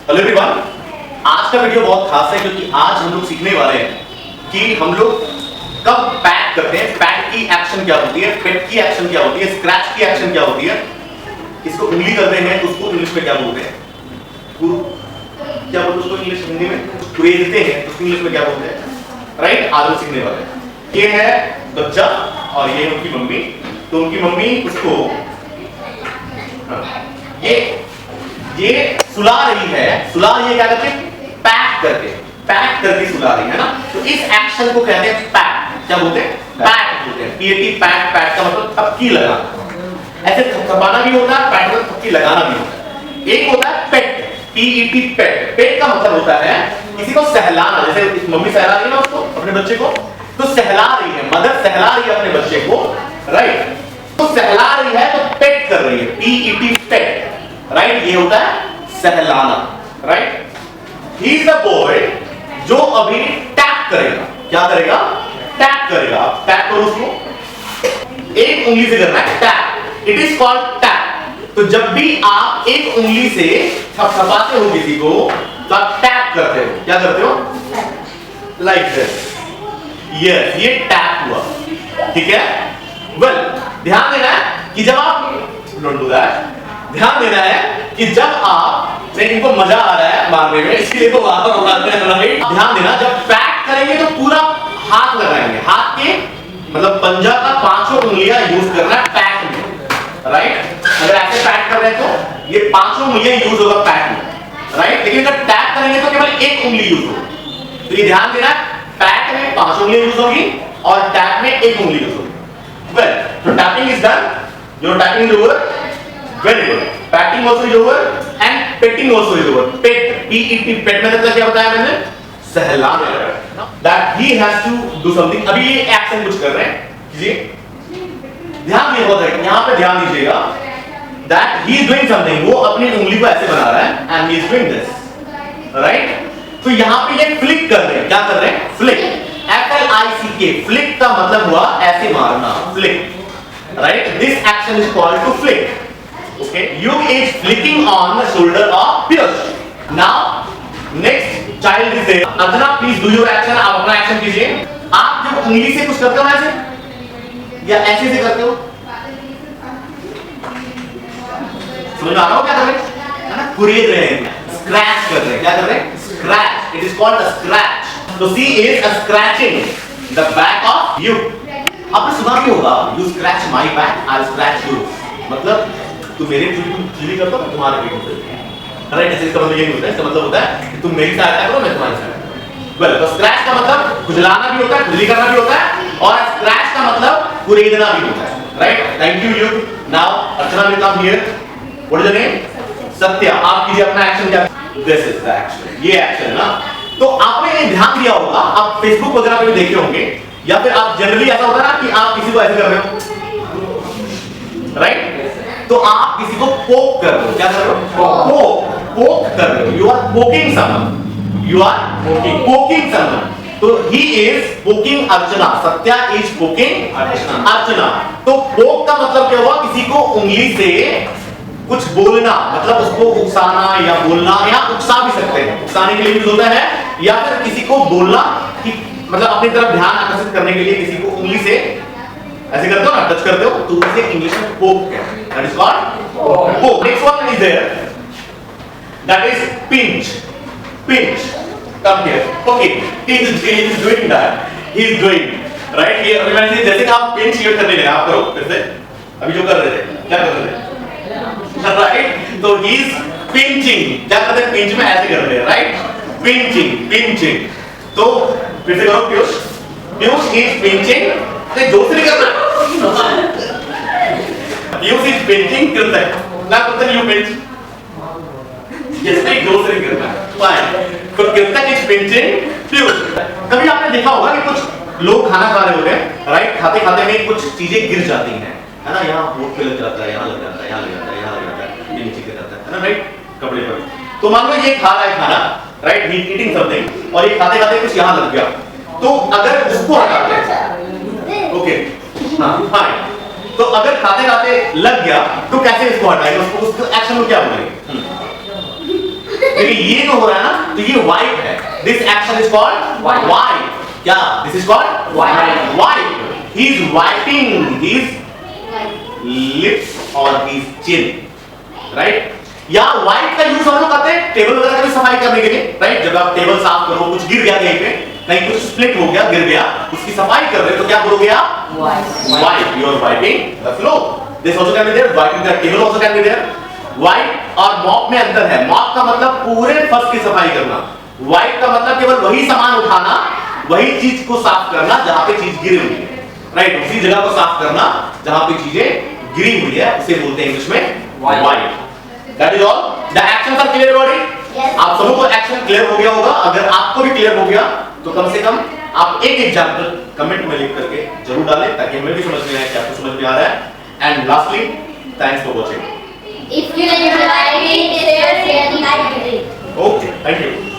Hello everyone, आज का video बहुत खास है क्योंकि आज हम लोग सीखने वाले हैं कि हम लोग कब पैट करते हैं, पैट की एक्शन क्या होती है, पेट की एक्शन क्या होती है, स्क्रैच की एक्शन क्या होती है, इसको उंगली करते हैं उसको इंग्लिश में क्या बोलते हैं, क्या बोलते हैं उसको इंग्लिश हिंदी में, कुरेदते हैं उसको इंग्लिश में क्या बोलते हैं, राइट। आज हम सीखने वाले हैं। ये है बच्चा और ये उनकी मम्मी। तो उनकी मम्मी उसको ये सुला रही है, सुला रही है क्या करके, पैक करके सुला रही है ना। तो इस एक्शन को कहते हैं पैट। क्या बोलते हैं? पैट बोलते हैं। PAT PAT. पैट का मतलब थपकी लगाना, ऐसे थपथपाना भी होता है, पैट मतलब थपकी लगाना भी होता है। एक होता है पेट, पीईटी पेट। पेट का मतलब होता है किसी को सहलाना, जैसे मम्मी सहला रही है ना उसको, अपने बच्चे को, तो सहला रही है, मदर सहला रही है अपने बच्चे को, राइट। तो सहला रही है तो पेट कर रही है, पीईटी पेट, राइट। ये होता है सहलाना, right. He is the boy जो अभी टैप करेगा। क्या करेगा? टैप करेगा। आप टैप करो उसको, एक उंगली से करना है tap. It is called tap. तो जब भी आप एक उंगली से थपथपाते हो किसी को तो आप टैप करते हो। क्या करते हो? Like this. यस, ये टैप हुआ, ठीक है। वेल, ध्यान देना है कि जब आप डोंट डू दैट। ध्यान देना है कि जब आप, इनको मजा आ रहा है मारने में इसलिए तो बार-बार उड़ाते हैं, राइट। ध्यान देना, जब पैट करेंगे तो पूरा हाथ लगाएंगे, हाथ के मतलब पंजा का पांचों उंगलियां यूज करना है पैट में, राइट। अगर ऐसे पैट कर रहे हैं तो ये पांचों उंगलियां यूज होगा पैट में, राइट। लेकिन अगर टैप करेंगे तो केवल एक उंगली यूज होगी। तो ये ध्यान देना, पैट में पांच उंगलियां यूज होगी और टैप में एक उंगली यूज होगी। Well, so tapping is done. Your tapping is over. Very good. Patting also is over and petting also is over. Pet, P-E-T, pet में मतलब क्या बताया मैंने? सहलाना। That he has to do something. अभी ये एक्शन कुछ कर रहे हैं, कीजिए। ध्यान ये होता है, यहाँ पे ध्यान दीजिएगा। That he is doing something. वो अपनी उंगली को ऐसे बना रहा है and he is doing this, right? तो यहाँ पे ये फ्लिक कर रहे हैं। क्या कर रहे हैं? फ्लिक। F-L-I-C-K, फ्लिक का मतलब हुआ ऐसे मारना, flick, right. This action is called to flick, okay. You is flicking on the shoulder of Piyush. Now next child is there. Archana, please do your action. आप अपना एक्शन कीजिए। आप जब उंगली से कुछ करते हो ऐसे या ऐसे से करते हो, समझ आ रहा हो क्या कर रहे हैं? है ना, कुरेद रहे हैं, स्क्रैच कर रहे हैं। क्या कर रहे हैं? Scratch. It is called a scratch. So she is scratching the back of you. आपने सुना भी होगा, you scratch my back, I'll scratch you. मतलब तू मेरे चुली करता हो, तुम्हारे पीठ पे, राइट। ऐसे इसका मतलब ये नहीं होता है। इसका मतलब होता है कि तुम मेरी सहायता करो, मैं तुम्हारी सहायता। वेल, तो स्क्रैच का मतलब खुजलाना भी होता है, खुजली करना भी होता है, और स्क्रैच का मतलब कुरेदना भी होता है, right. Thank you. Now Archana will come here. What is your name? Satya. आप कीजिए अपना एक्शन। क्या? This is the action. ये एक्शन है ना। तो आपने ये ध्यान दिया होगा, आप फेसबुक वगैरह पे भी देखे होंगे, या फिर आप जनरली ऐसा होता है ना कि आप किसी को ऐसे कर रहे हो, राइट। तो आप किसी को पोक कर रहे हो। क्या कर रहे हो? पोक कर रहे हो। You are poking someone, you are poking someone. तो he is poking Archana. Satya is poking Archana. तो पोक का मतलब क्या हुआ? किसी को उंगली से कुछ बोलना, मतलब उसको उकसाना या बोलना, या उकसा भी सकते हैं, उकसाने के लिए यूज होता है, या फिर किसी को बोलना कि मतलब अपनी तरफ ध्यान आकर्षित करने के लिए किसी को उंगली से ऐसे करते हो ना, टच करते हो, तो उसे इंग्लिश में पोक कहते हैं। That is called poke. Next one is there, that is pinch. Pinch, come here, okay. He is doing that, he is doing, right. ये अभी मैंने जैसे कि आप पिंच यूज करने लगे, आप करो फिर से। अभी जो कर रहे थे, क्या कर रहे थे, राइट। तो ही इज पिंचिंग। क्या करते हैं? पिंच में ऐसे करते हैं, राइट। पिंचिंग। तो फिर से करो, पीयूष। Piyush is pinching. नहीं, जोर से नहीं करना। Piyush is pinching Kritak. ना कृतक, यू पिंच। जैसे जोर से नहीं करना, फाइन। तो कृतक इज पिंचिंग पीयूष। कभी आपने देखा होगा कि कुछ लोग खाना खा रहे होते हैं, राइट। खाते खाते में कुछ चीजें गिर जाती हैं, है ना। यहाँ होठ पे लग जाता है, यहाँ लग जाता है, यहाँ लग जाता है, यहाँ लग जाता है, ये नीचे गिर जाता है ना, राइट, कपड़े पर। तो मान लो ये खा रहा है खाना, राइट, ही ईटिंग समथिंग, और ये खाते खाते कुछ यहाँ लग गया। तो अगर उसको हटाते हैं, ओके, हाँ, फाइन। तो अगर खाते खाते लग गया तो कैसे इसको हटाएंगे? उसको एक्शन में क्या बोलेंगे? लेकिन ये जो हो रहा है ना, तो ये वाइप है. This action is called wipe. क्या? This is called wipe. He is wiping his lips और हिज चिन, राइट. या वाइप का यूज हम लोग करते हैं टेबल वगैरह की सफाई करने के लिए, राइट. जब आप टेबल साफ करो, कुछ गिर गया कहीं पे, कहीं कुछ स्प्लिट हो गया, गिर गया, उसकी सफाई कर रहे हो तो क्या बोलोगे आप? Wipe. You are wiping the floor. This also can be there. Wiping the table also can be there. Wipe और मॉप में अंतर है. मॉप का मतलब पूरे फर्श की सफाई करना. वाइप का मतलब केवल वही सामान उठाना, वही चीज को साफ करना जहां पे चीज गिरी हुई है, राइट. उसी जगह को साफ करना जहां पे चीजें गिरी हुई है, उसे बोलते हैं इंग्लिश में wipe. That is all. The actions are clear body. आप सबको तो एक्शन क्लियर हो गया होगा. अगर आपको भी क्लियर हो गया तो कम से कम आप एक एग्जांपल कमेंट में लिख करके जरूर डालें, ताकि हमें भी समझ में आए कि आपको समझ में आ रहा है. And lastly, thanks for watching. If you like it, share and like it. Okay, thank you.